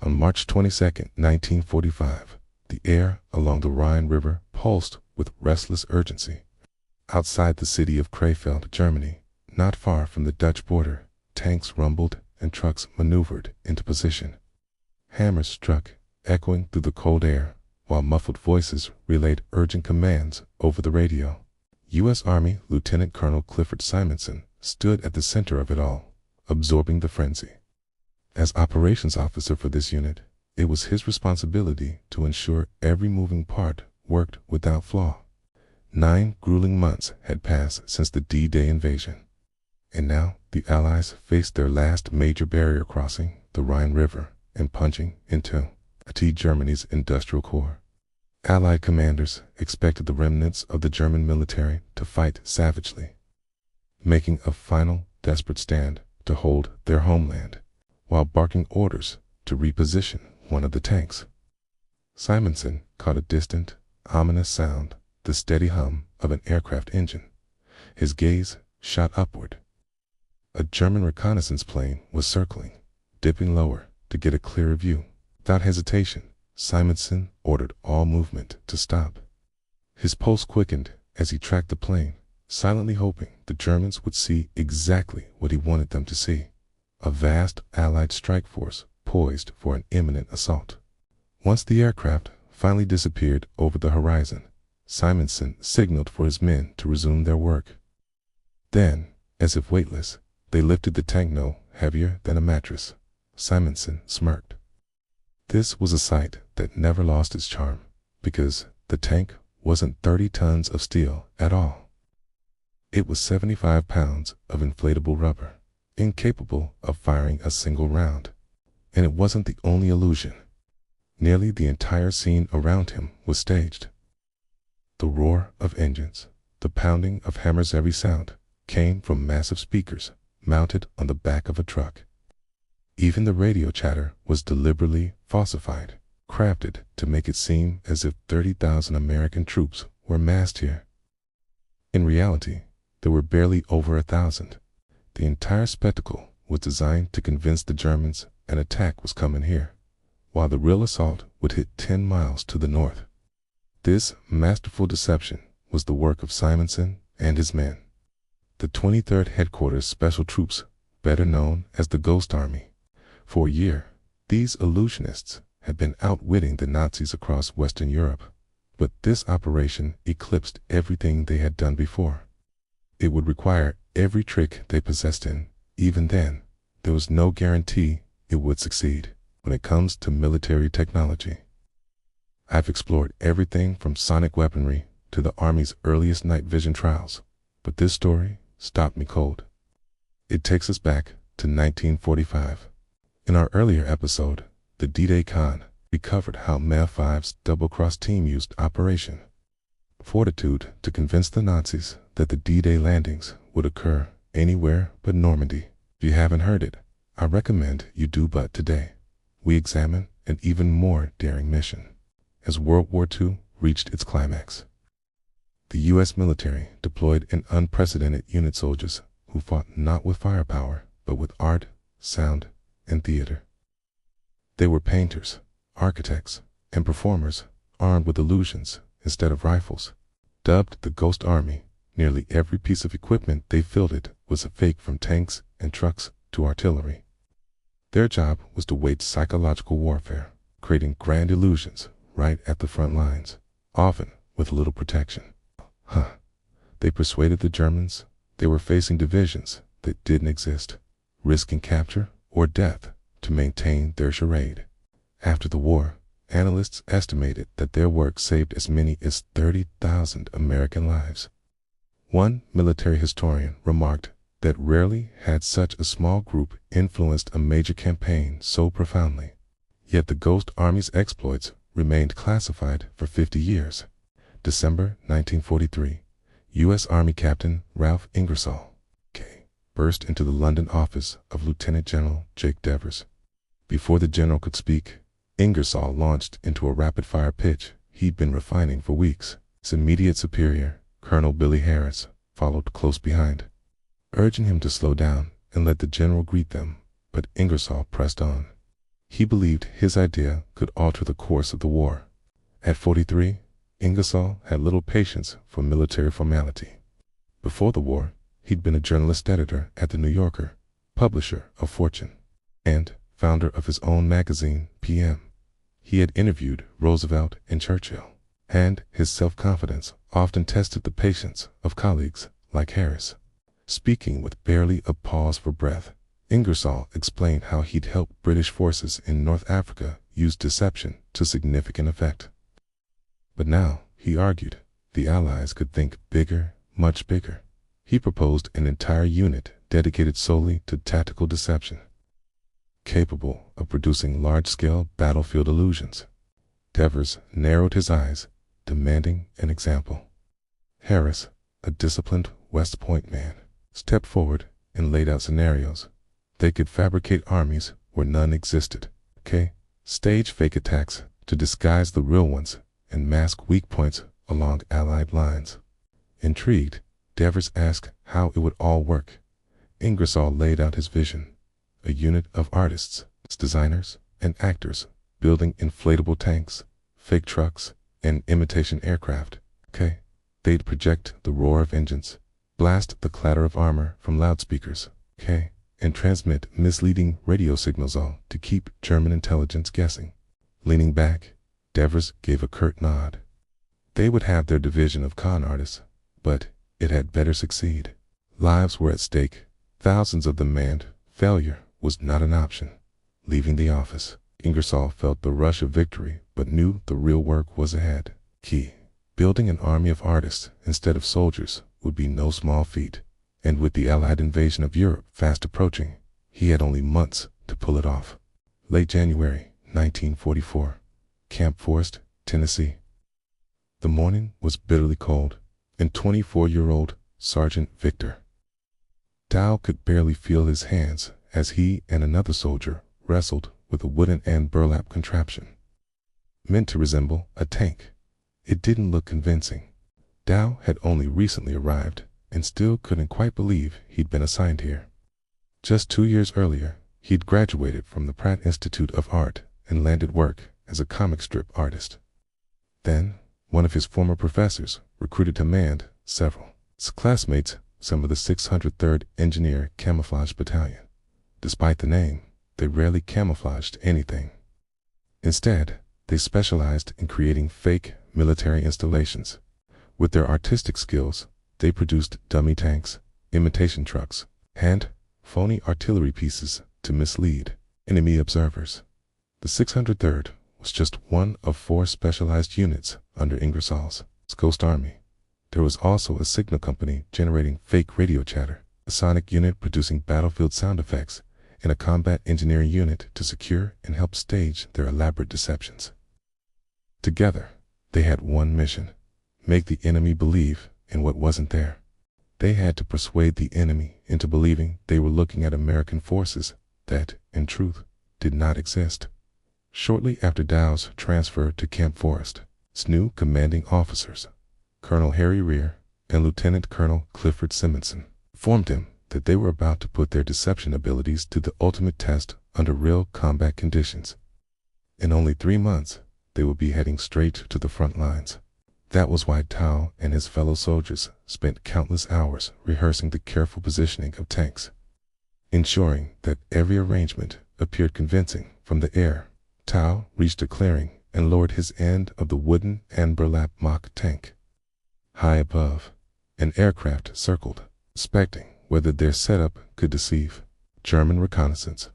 On March 22, 1945, the air along the Rhine River pulsed with restless urgency. Outside the city of Krefeld, Germany, not far from the Dutch border, tanks rumbled and trucks maneuvered into position. Hammers struck, echoing through the cold air, while muffled voices relayed urgent commands over the radio. U.S. Army Lieutenant Colonel Clifford Simonson stood at the center of it all, absorbing the frenzy. As operations officer for this unit, it was his responsibility to ensure every moving part worked without flaw. 9 grueling months had passed since the D-Day invasion, and now the Allies faced their last major barrier crossing the Rhine River and punching into Germany's industrial core. Allied commanders expected the remnants of the German military to fight savagely, making a final desperate stand to hold their homeland, while barking orders to reposition one of the tanks. Simonson caught a distant, ominous sound, the steady hum of an aircraft engine. His gaze shot upward. A German reconnaissance plane was circling, dipping lower to get a clearer view. Without hesitation, Simonson ordered all movement to stop. His pulse quickened as he tracked the plane, silently hoping the Germans would see exactly what he wanted them to see: a vast Allied strike force poised for an imminent assault. Once the aircraft finally disappeared over the horizon, Simonson signaled for his men to resume their work. Then, as if weightless, they lifted the tank no heavier than a mattress. Simonson smirked. This was a sight that never lost its charm, because the tank wasn't 30 tons of steel at all. It was 75 pounds of inflatable rubber, incapable of firing a single round. And it wasn't the only illusion. Nearly the entire scene around him was staged. The roar of engines, the pounding of hammers, every sound came from massive speakers mounted on the back of a truck. Even the radio chatter was deliberately falsified, crafted to make it seem as if 30,000 American troops were massed here. In reality, there were barely over 1,000. The entire spectacle was designed to convince the Germans an attack was coming here, while the real assault would hit 10 miles to the north. This masterful deception was the work of Simonson and his men. The 23rd Headquarters Special Troops, better known as the Ghost Army. For a year, these illusionists had been outwitting the Nazis across Western Europe, but this operation eclipsed everything they had done before. It would require every trick they possessed in. Even then, there was no guarantee it would succeed. When it comes to military technology, I've explored everything from sonic weaponry to the Army's earliest night vision trials, but this story stopped me cold. It takes us back to 1945. In our earlier episode, the D-Day Con, we covered how MI5's double-cross team used Operation Fortitude to convince the Nazis that the D-Day landings would occur anywhere but Normandy. If you haven't heard it, I recommend you do. But today, we examine an even more daring mission. As World War II reached its climax, the U.S. military deployed an unprecedented unit, soldiers who fought not with firepower, but with art, sound, and theater. They were painters, architects, and performers, armed with illusions instead of rifles. Dubbed the Ghost Army, nearly every piece of equipment they fielded was a fake, from tanks and trucks to artillery. Their job was to wage psychological warfare, creating grand illusions right at the front lines, often with little protection. They persuaded the Germans they were facing divisions that didn't exist, risking capture or death to maintain their charade. After the war, analysts estimated that their work saved as many as 30,000 American lives. One military historian remarked that rarely had such a small group influenced a major campaign so profoundly. Yet the Ghost Army's exploits remained classified for 50 years. December 1943, U.S. Army Captain Ralph Ingersoll burst into the London office of Lieutenant General Jake Devers. Before the general could speak, Ingersoll launched into a rapid-fire pitch he'd been refining for weeks. His immediate superior, Colonel Billy Harris, followed close behind, urging him to slow down and let the general greet them, but Ingersoll pressed on. He believed his idea could alter the course of the war. At 43, Ingersoll had little patience for military formality. Before the war, he'd been a journalist editor at The New Yorker, publisher of Fortune, and founder of his own magazine, PM. He had interviewed Roosevelt and Churchill, and his self-confidence often tested the patience of colleagues like Harris. Speaking with barely a pause for breath, Ingersoll explained how he'd helped British forces in North Africa use deception to significant effect. But now, he argued, the Allies could think bigger, much bigger. He proposed an entire unit dedicated solely to tactical deception, capable of producing large-scale battlefield illusions. Devers narrowed his eyes, demanding an example. Harris, a disciplined West Point man, stepped forward and laid out scenarios. They could fabricate armies where none existed, stage fake attacks to disguise the real ones, and mask weak points along Allied lines. Intrigued, Devers asked how it would all work. Ingersoll laid out his vision: a unit of artists, designers, and actors building inflatable tanks, fake trucks, and imitation aircraft. They'd project the roar of engines, blast the clatter of armor from loudspeakers, and transmit misleading radio signals, all to keep German intelligence guessing. Leaning back, Devers gave a curt nod. They would have their division of con artists, but it had better succeed. Lives were at stake, thousands of them manned. Failure was not an option. Leaving the office, Ingersoll felt the rush of victory, but knew the real work was ahead. Building an army of artists instead of soldiers would be no small feat, and with the Allied invasion of Europe fast approaching, he had only months to pull it off. Late January 1944, Camp Forest, Tennessee. The morning was bitterly cold, and 24-year-old Sergeant Victor Dow could barely feel his hands as he and another soldier wrestled with a wooden and burlap contraption meant to resemble a tank. It didn't look convincing. Dow had only recently arrived and still couldn't quite believe he'd been assigned here. Just 2 years earlier, he'd graduated from the Pratt Institute of Art and landed work as a comic strip artist. Then, one of his former professors recruited him and several classmates, some of the 603rd Engineer Camouflage Battalion. Despite the name, they rarely camouflaged anything. Instead, they specialized in creating fake military installations. With their artistic skills, they produced dummy tanks, imitation trucks, and phony artillery pieces to mislead enemy observers. The 603rd was just one of 4 specialized units under Ingersoll's Ghost Army. There was also a signal company generating fake radio chatter, a sonic unit producing battlefield sound effects, and a combat engineering unit to secure and help stage their elaborate deceptions. Together, they had one mission: make the enemy believe in what wasn't there. They had to persuade the enemy into believing they were looking at American forces that, in truth, did not exist. Shortly after Dow's transfer to Camp Forest, its new commanding officers, Colonel Harry Rear and Lieutenant Colonel Clifford Simonson, informed him that they were about to put their deception abilities to the ultimate test under real combat conditions. In only 3 months, they would be heading straight to the front lines. That was why Dow and his fellow soldiers spent countless hours rehearsing the careful positioning of tanks, ensuring that every arrangement appeared convincing from the air. Dow reached a clearing and lowered his end of the wooden and burlap mock tank. High above, an aircraft circled, inspecting whether their setup could deceive. German reconnaissance.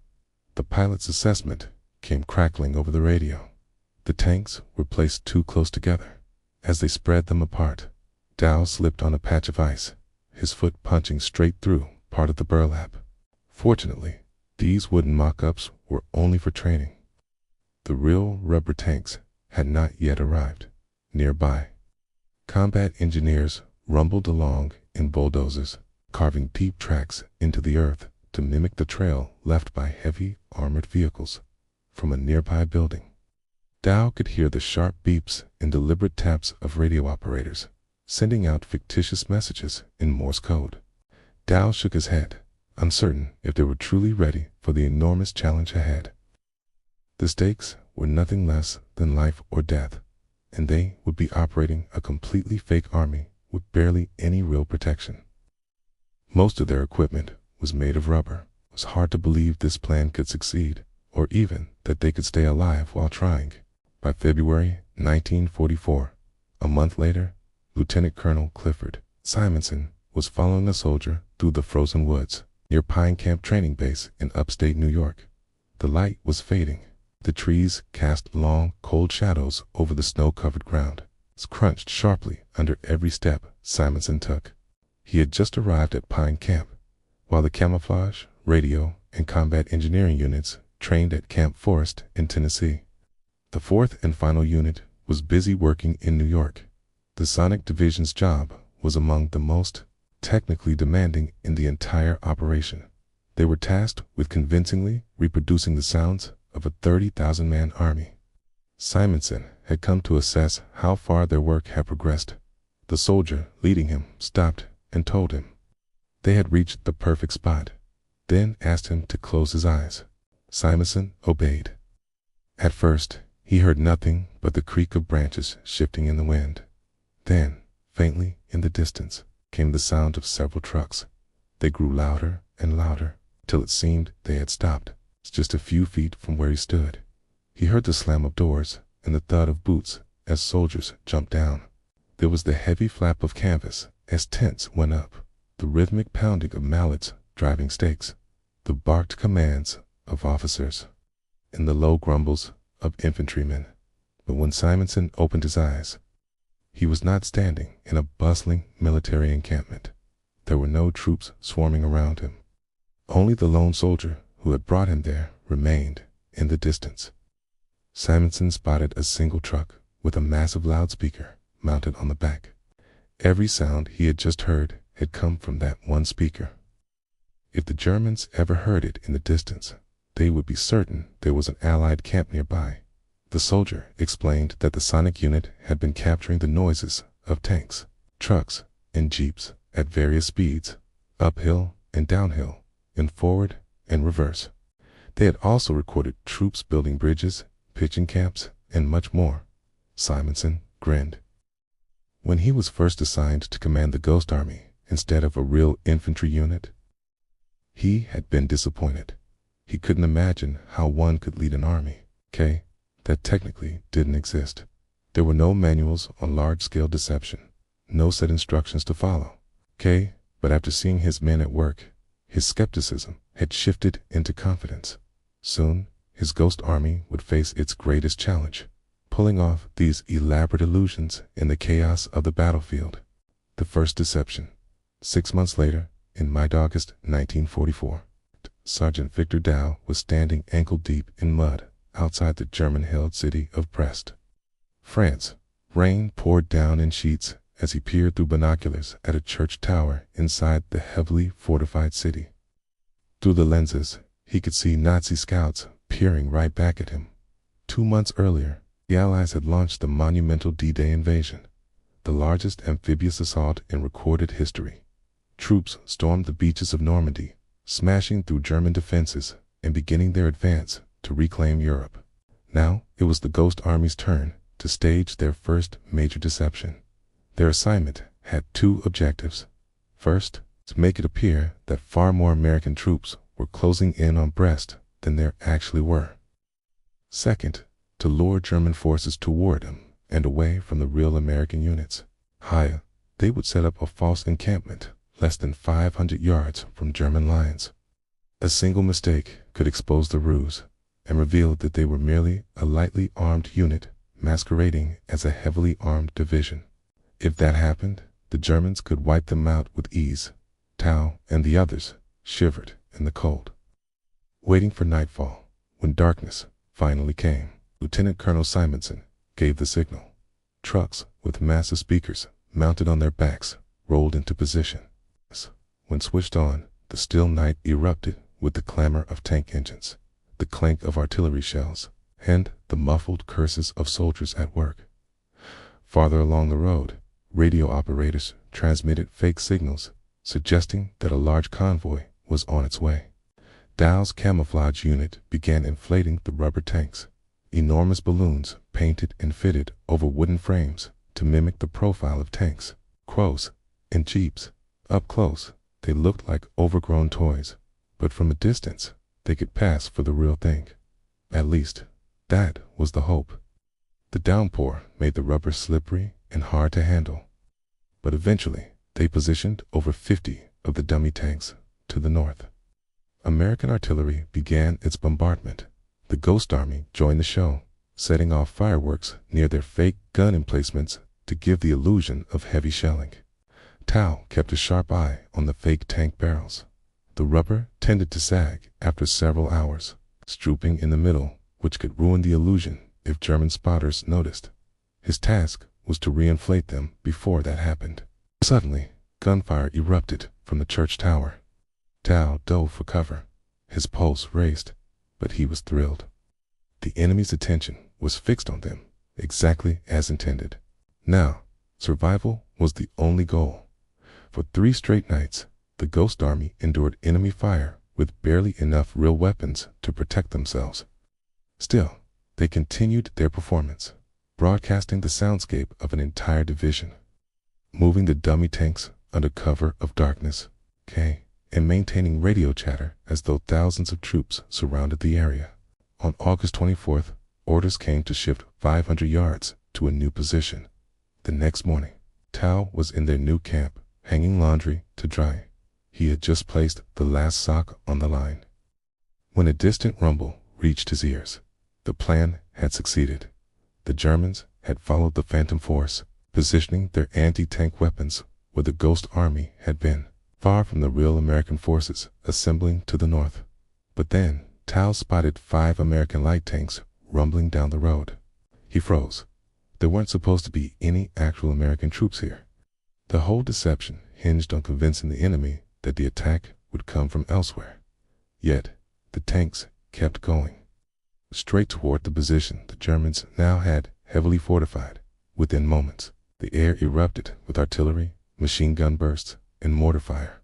The pilot's assessment came crackling over the radio. The tanks were placed too close together. As they spread them apart, Dow slipped on a patch of ice, his foot punching straight through part of the burlap. Fortunately, these wooden mock-ups were only for training. The real rubber tanks had not yet arrived. Nearby, combat engineers rumbled along in bulldozers, carving deep tracks into the earth to mimic the trail left by heavy armored vehicles from a nearby building. Dow could hear the sharp beeps and deliberate taps of radio operators, sending out fictitious messages in Morse code. Dow shook his head, uncertain if they were truly ready for the enormous challenge ahead. The stakes were nothing less than life or death, and they would be operating a completely fake army with barely any real protection. Most of their equipment was made of rubber. It was hard to believe this plan could succeed, or even that they could stay alive while trying. By February 1944, a month later, Lieutenant Colonel Clifford Simonson was following a soldier through the frozen woods near Pine Camp Training Base in upstate New York. The light was fading. The trees cast long, cold shadows over the snow-covered ground. It crunched sharply under every step Simonson took. He had just arrived at Pine Camp, while the camouflage, radio, and combat engineering units trained at Camp Forest in Tennessee. The fourth and final unit was busy working in New York. The Sonic Division's job was among the most technically demanding in the entire operation. They were tasked with convincingly reproducing the sounds of a 30,000-man army. Simonson had come to assess how far their work had progressed. The soldier leading him stopped and told him they had reached the perfect spot, then asked him to close his eyes. Simonson obeyed. At first, he heard nothing but the creak of branches shifting in the wind. Then, faintly in the distance, came the sound of several trucks. They grew louder and louder, till it seemed they had stopped, just a few feet from where he stood. He heard the slam of doors and the thud of boots as soldiers jumped down. There was the heavy flap of canvas as tents went up, the rhythmic pounding of mallets driving stakes, the barked commands of officers, and the low grumbles of infantrymen. But when Simonson opened his eyes, he was not standing in a bustling military encampment. There were no troops swarming around him. Only the lone soldier who had brought him there remained in the distance. Simonson spotted a single truck with a massive loudspeaker mounted on the back. Every sound he had just heard had come from that one speaker. If the Germans ever heard it in the distance, they would be certain there was an Allied camp nearby. The soldier explained that the Sonic unit had been capturing the noises of tanks, trucks, and jeeps at various speeds, uphill and downhill, and forward and reverse. They had also recorded troops building bridges, pitching camps, and much more. Simonson grinned. When he was first assigned to command the Ghost Army instead of a real infantry unit, he had been disappointed. He couldn't imagine how one could lead an army, that technically didn't exist. There were no manuals on large-scale deception, no set instructions to follow, but after seeing his men at work, his skepticism had shifted into confidence. Soon, his ghost army would face its greatest challenge, pulling off these elaborate illusions in the chaos of the battlefield. The first deception. 6 months later, in mid-August 1944, Sergeant Victor Dow was standing ankle-deep in mud outside the German-held city of Brest, France. Rain poured down in sheets as he peered through binoculars at a church tower inside the heavily fortified city. Through the lenses, he could see Nazi scouts peering right back at him. 2 months earlier, the Allies had launched the monumental D-Day invasion, the largest amphibious assault in recorded history. Troops stormed the beaches of Normandy, smashing through German defenses and beginning their advance to reclaim Europe. Now it was the Ghost Army's turn to stage their first major deception. Their assignment had 2 objectives. First, to make it appear that far more American troops were closing in on Brest than there actually were. Second, to lure German forces toward them and away from the real American units. They would set up a false encampment less than 500 yards from German lines. A single mistake could expose the ruse and reveal that they were merely a lightly armed unit masquerading as a heavily armed division. If that happened, the Germans could wipe them out with ease. Tao and the others shivered in the cold, waiting for nightfall. When darkness finally came, Lieutenant Colonel Simonson gave the signal. Trucks with massive speakers mounted on their backs rolled into position. When switched on, the still night erupted with the clamor of tank engines, the clank of artillery shells, and the muffled curses of soldiers at work. Farther along the road, radio operators transmitted fake signals suggesting that a large convoy was on its way. Dow's camouflage unit began inflating the rubber tanks, enormous balloons painted and fitted over wooden frames to mimic the profile of tanks, crows, and jeeps. Up close, they looked like overgrown toys, but from a distance, they could pass for the real thing. At least, that was the hope. The downpour made the rubber slippery and hard to handle, but eventually they positioned over 50 of the dummy tanks to the north. American artillery began its bombardment. The Ghost Army joined the show, setting off fireworks near their fake gun emplacements to give the illusion of heavy shelling. Tao kept a sharp eye on the fake tank barrels. The rubber tended to sag after several hours, strooping in the middle, which could ruin the illusion if German spotters noticed. His task was to reinflate them before that happened. Suddenly, gunfire erupted from the church tower. Tao dove for cover. His pulse raced, but he was thrilled. The enemy's attention was fixed on them, exactly as intended. Now, survival was the only goal. For 3 straight nights, the Ghost Army endured enemy fire with barely enough real weapons to protect themselves. Still, they continued their performance, broadcasting the soundscape of an entire division, moving the dummy tanks under cover of darkness, and maintaining radio chatter as though thousands of troops surrounded the area. On August 24th, orders came to shift 500 yards to a new position. The next morning, Tao was in their new camp, hanging laundry to dry. He had just placed the last sock on the line when a distant rumble reached his ears. The plan had succeeded. The Germans had followed the phantom force, positioning their anti-tank weapons where the Ghost Army had been, far from the real American forces assembling to the north. But then, Tao spotted 5 American light tanks rumbling down the road. He froze. There weren't supposed to be any actual American troops here. The whole deception hinged on convincing the enemy that the attack would come from elsewhere. Yet, the tanks kept going, straight toward the position the Germans now had heavily fortified. Within moments, the air erupted with artillery, machine gun bursts, and mortar fire.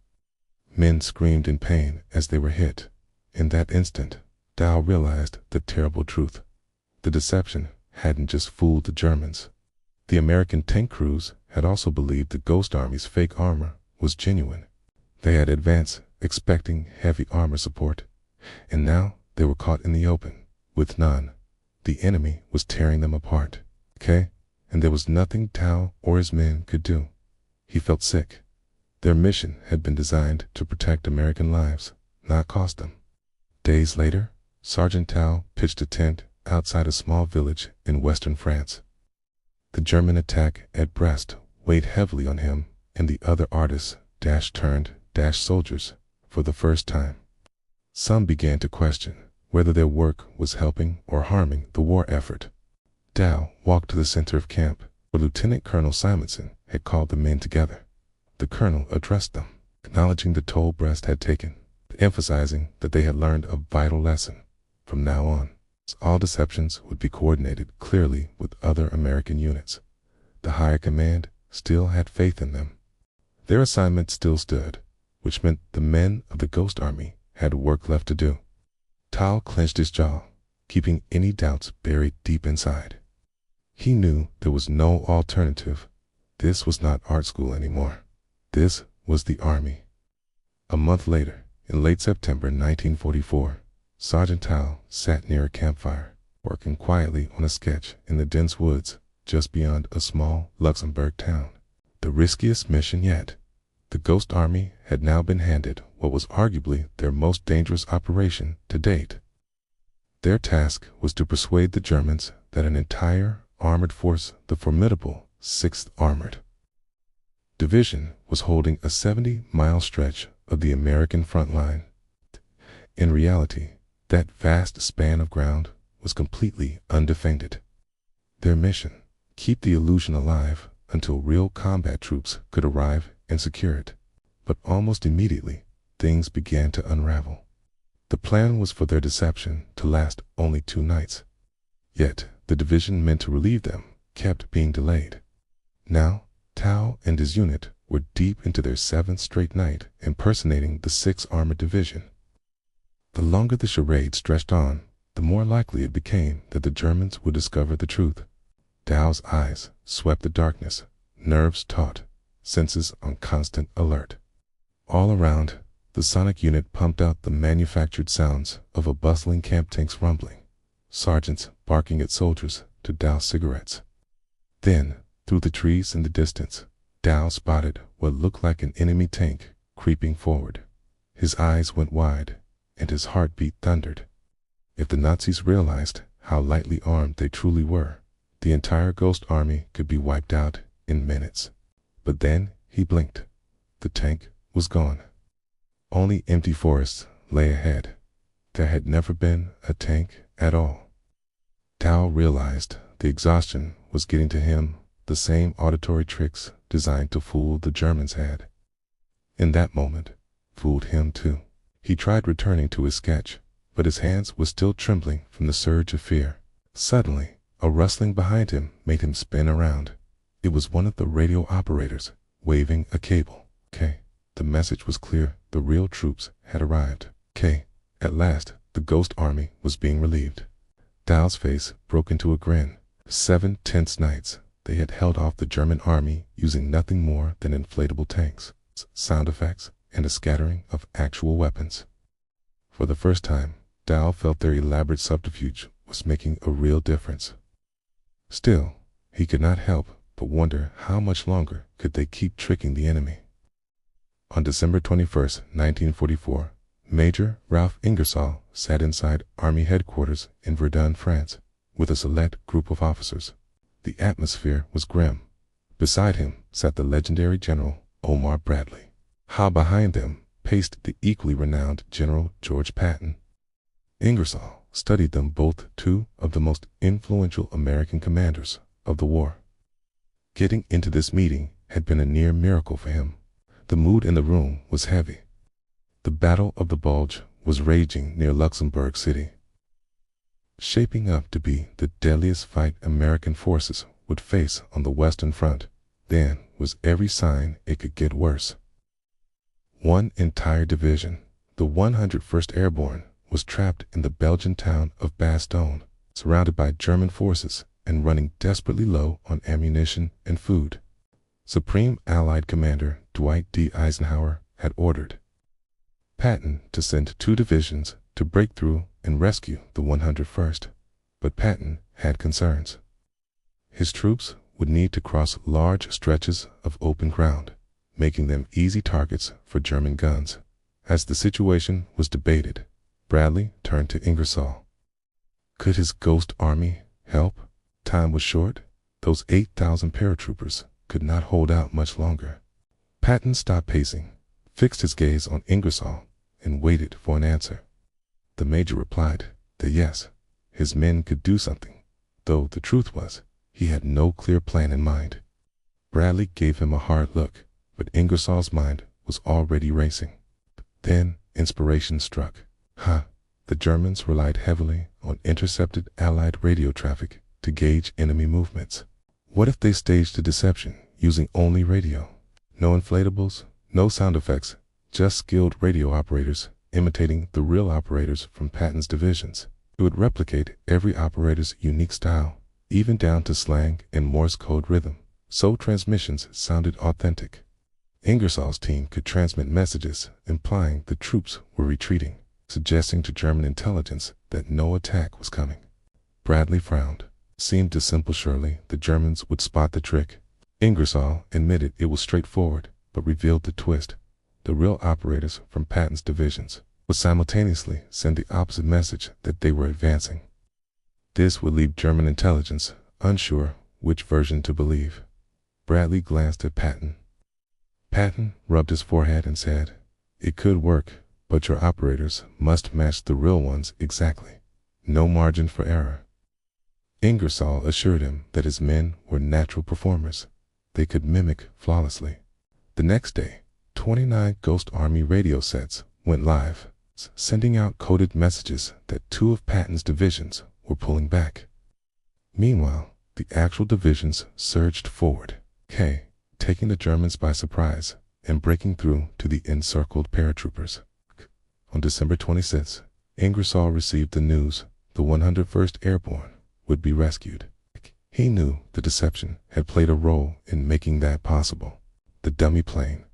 Men screamed in pain as they were hit. In that instant, Tao realized the terrible truth. The deception hadn't just fooled the Germans. The American tank crews had also believed the Ghost Army's fake armor was genuine. They had advanced expecting heavy armor support, and now they were caught in the open with none. The enemy was tearing them apart, and there was nothing Tao or his men could do. He felt sick. Their mission had been designed to protect American lives, not cost them. Days later, Sergeant Tao pitched a tent outside a small village in western France. The German attack at Brest weighed heavily on him and the other artists soldiers for the first time. Some began to question whether their work was helping or harming the war effort. Tao walked to the center of camp, where Lieutenant Colonel Simonson had called the men together. The colonel addressed them, acknowledging the toll Brest had taken, but emphasizing that they had learned a vital lesson. From now on, all deceptions would be coordinated clearly with other American units. The higher command still had faith in them. Their assignment still stood, which meant the men of the Ghost Army had work left to do. Tao clenched his jaw, keeping any doubts buried deep inside. He knew there was no alternative. This was not art school anymore. This was the army. A month later, in late September 1944, Sergeant Tao sat near a campfire, working quietly on a sketch in the dense woods just beyond a small Luxembourg town. The riskiest mission yet. The Ghost Army had now been handed what was arguably their most dangerous operation to date. Their task was to persuade the Germans that an entire armored force, the formidable 6th Armored Division, was holding a 70-mile stretch of the American front line. In reality, that vast span of ground was completely undefended. Their mission: keep the illusion alive until real combat troops could arrive and secure it. But almost immediately, things began to unravel. The plan was for their deception to last only 2 nights. Yet, the division meant to relieve them kept being delayed. Now, Tao and his unit were deep into their 7th straight night impersonating the 6th Armored Division. The longer the charade stretched on, the more likely it became that the Germans would discover the truth. Dow's eyes swept the darkness, nerves taut, senses on constant alert. All around, the sonic unit pumped out the manufactured sounds of a bustling camp tank's rumbling, sergeants barking at soldiers to douse cigarettes. Then, through the trees in the distance, Dow spotted what looked like an enemy tank creeping forward. His eyes went wide, and his heartbeat thundered. If the Nazis realized how lightly armed they truly were, the entire Ghost Army could be wiped out in minutes. But then he blinked. The tank was gone. Only empty forests lay ahead. There had never been a tank at all. Dow realized the exhaustion was getting to him, the same auditory tricks designed to fool the Germans had. In that moment, fooled him too. He tried returning to his sketch, but his hands were still trembling from the surge of fear. Suddenly, a rustling behind him made him spin around. It was one of the radio operators, waving a cable. "K." The message was clear. The real troops had arrived. "K." At last, the Ghost Army was being relieved. Dow's face broke into a grin. 7 tense nights, they had held off the German army using nothing more than inflatable tanks, sound effects, and a scattering of actual weapons. For the first time, Dow felt their elaborate subterfuge was making a real difference. Still, he could not help but wonder how much longer could they keep tricking the enemy. On December 21st, 1944, Major Ralph Ingersoll sat inside Army headquarters in Verdun, France, with a select group of officers. The atmosphere was grim. Beside him sat the legendary General Omar Bradley. How behind them paced the equally renowned General George Patton. Ingersoll studied them both, two of the most influential American commanders of the war. Getting into this meeting had been a near miracle for him. The mood in the room was heavy. The Battle of the Bulge was raging near Luxembourg City, shaping up to be the deadliest fight American forces would face on the Western Front. Then was every sign it could get worse. One entire division, the 101st Airborne, was trapped in the Belgian town of Bastogne, surrounded by German forces and running desperately low on ammunition and food. Supreme Allied Commander Dwight D. Eisenhower had ordered Patton to send 2 divisions to break through and rescue the 101st, but Patton had concerns. His troops would need to cross large stretches of open ground, making them easy targets for German guns. As the situation was debated, Bradley turned to Ingersoll. Could his Ghost Army help? Time was short. Those 8,000 paratroopers could not hold out much longer. Patton stopped pacing, fixed his gaze on Ingersoll, and waited for an answer. The major replied that yes, his men could do something, though the truth was, he had no clear plan in mind. Bradley gave him a hard look, but Ingersoll's mind was already racing. Then inspiration struck. The Germans relied heavily on intercepted Allied radio traffic to gauge enemy movements. What if they staged a deception using only radio? No inflatables, no sound effects, just skilled radio operators imitating the real operators from Patton's divisions. It would replicate every operator's unique style, even down to slang and Morse code rhythm, so transmissions sounded authentic. Ingersoll's team could transmit messages implying the troops were retreating, suggesting to German intelligence that no attack was coming. Bradley frowned. Seemed too simple. Surely the Germans would spot the trick. Ingersoll admitted it was straightforward, but revealed the twist. The real operators from Patton's divisions would simultaneously send the opposite message that they were advancing. This would leave German intelligence unsure which version to believe. Bradley glanced at Patton. Patton rubbed his forehead and said, "It could work, but your operators must match the real ones exactly. No margin for error." Ingersoll assured him that his men were natural performers. They could mimic flawlessly. The next day, 29 Ghost Army radio sets went live, sending out coded messages that 2 of Patton's divisions were pulling back. Meanwhile, the actual divisions surged forward, taking the Germans by surprise and breaking through to the encircled paratroopers. On December 26th, Ingersoll received the news the 101st Airborne would be rescued. He knew the deception had played a role in making that possible. The dummy plane.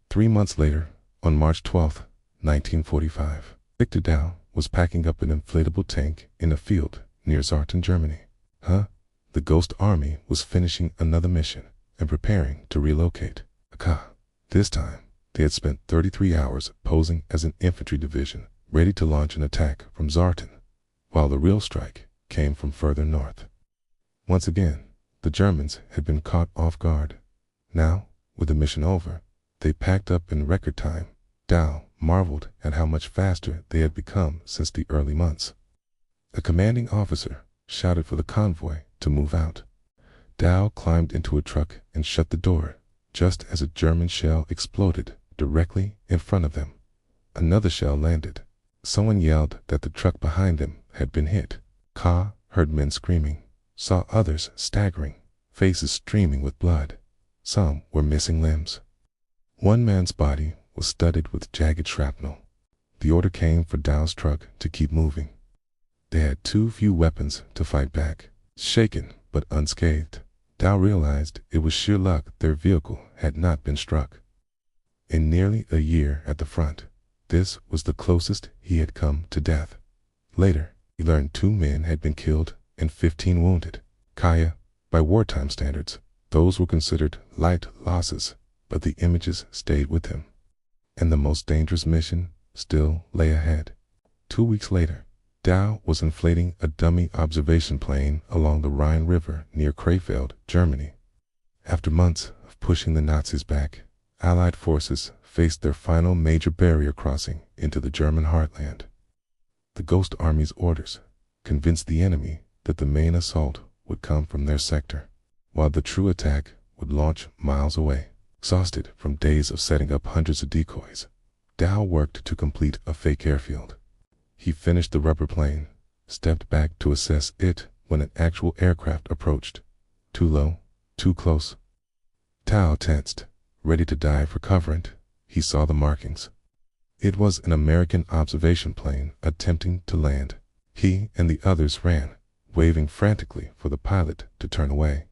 3 months later, on March 12, 1945, Victor Dow was packing up an inflatable tank in a field near Zartan, Germany. The Ghost Army was finishing another mission and preparing to relocate. This time, they had spent 33 hours posing as an infantry division ready to launch an attack from Zartan, while the real strike came from further north. Once again, the Germans had been caught off guard. Now, with the mission over, they packed up in record time. Dow marveled at how much faster they had become since the early months. A commanding officer shouted for the convoy to move out. Dow climbed into a truck and shut the door just as a German shell exploded directly in front of them. Another shell landed. Someone yelled that the truck behind them had been hit. Ka heard men screaming, saw others staggering, faces streaming with blood. Some were missing limbs. One man's body was studded with jagged shrapnel. The order came for Dow's truck to keep moving. They had too few weapons to fight back. Shaken but unscathed, Dow realized it was sheer luck their vehicle had not been struck. In nearly a year at the front, this was the closest he had come to death. Later, he learned 2 men had been killed and 15 wounded. By wartime standards, those were considered light losses, but the images stayed with him. And the most dangerous mission still lay ahead. 2 weeks later, Dow was inflating a dummy observation plane along the Rhine River near Krefeld, Germany. After months of pushing the Nazis back, Allied forces faced their final major barrier crossing into the German heartland. The Ghost Army's orders convinced the enemy that the main assault would come from their sector, while the true attack would launch miles away. Exhausted from days of setting up hundreds of decoys, Dow worked to complete a fake airfield. He finished the rubber plane, stepped back to assess it when an actual aircraft approached. Too low, too close. Dow tensed, ready to dive for cover. He saw the markings. It was an American observation plane attempting to land. He and the others ran, waving frantically for the pilot to turn away.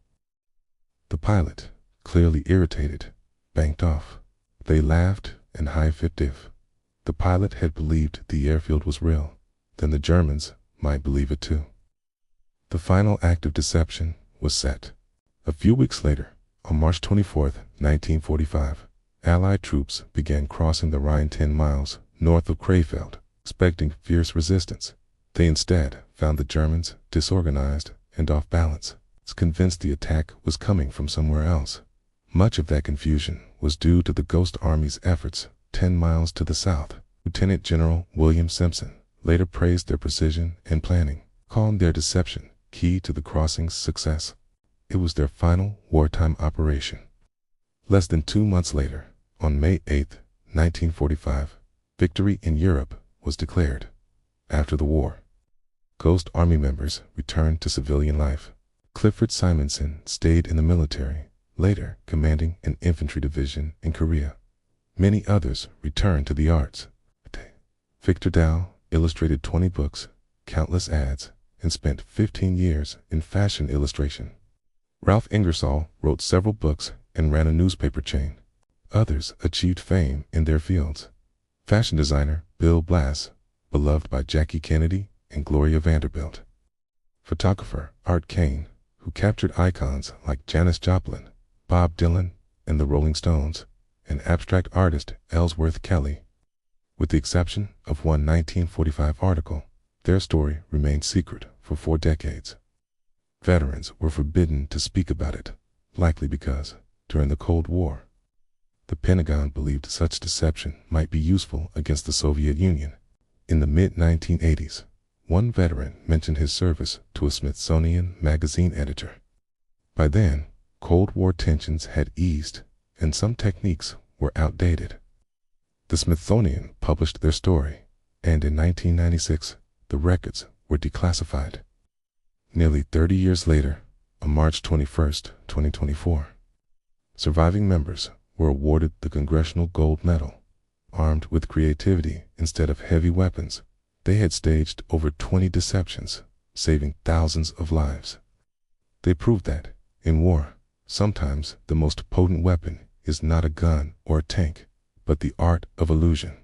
The pilot, clearly irritated, banked off. They laughed and high-fived. The pilot had believed the airfield was real, then the Germans might believe it too. The final act of deception was set. A few weeks later, on March 24, 1945, Allied troops began crossing the Rhine 10 miles north of Krefeld, expecting fierce resistance. They instead found the Germans disorganized and off balance, convinced the attack was coming from somewhere else. Much of that confusion was due to the Ghost Army's efforts 10 miles to the south. Lieutenant General William Simpson later praised their precision and planning, calling their deception key to the crossing's success. It was their final wartime operation. Less than 2 months later, on May 8, 1945, victory in Europe was declared. After the war, Ghost Army members returned to civilian life. Clifford Simonson stayed in the military, later commanding an infantry division in Korea. Many others returned to the arts. Victor Dow illustrated 20 books, countless ads, and spent 15 years in fashion illustration. Ralph Ingersoll wrote several books and ran a newspaper chain. Others achieved fame in their fields. Fashion designer Bill Blass, beloved by Jackie Kennedy and Gloria Vanderbilt. Photographer Art Kane, who captured icons like Janis Joplin, Bob Dylan, and the Rolling Stones, and abstract artist Ellsworth Kelly. With the exception of one 1945 article, their story remained secret for 4 decades. Veterans were forbidden to speak about it, likely because, during the Cold War, the Pentagon believed such deception might be useful against the Soviet Union. In the mid-1980s, one veteran mentioned his service to a Smithsonian magazine editor. By then, Cold War tensions had eased, and some techniques were outdated. The Smithsonian published their story, and in 1996, the records were declassified. Nearly 30 years later, on March 21, 2024, surviving members were awarded the Congressional Gold Medal. Armed with creativity instead of heavy weapons, They had staged over 20 deceptions, saving thousands of lives. They proved that, in war, sometimes the most potent weapon is not a gun or a tank, but the art of illusion.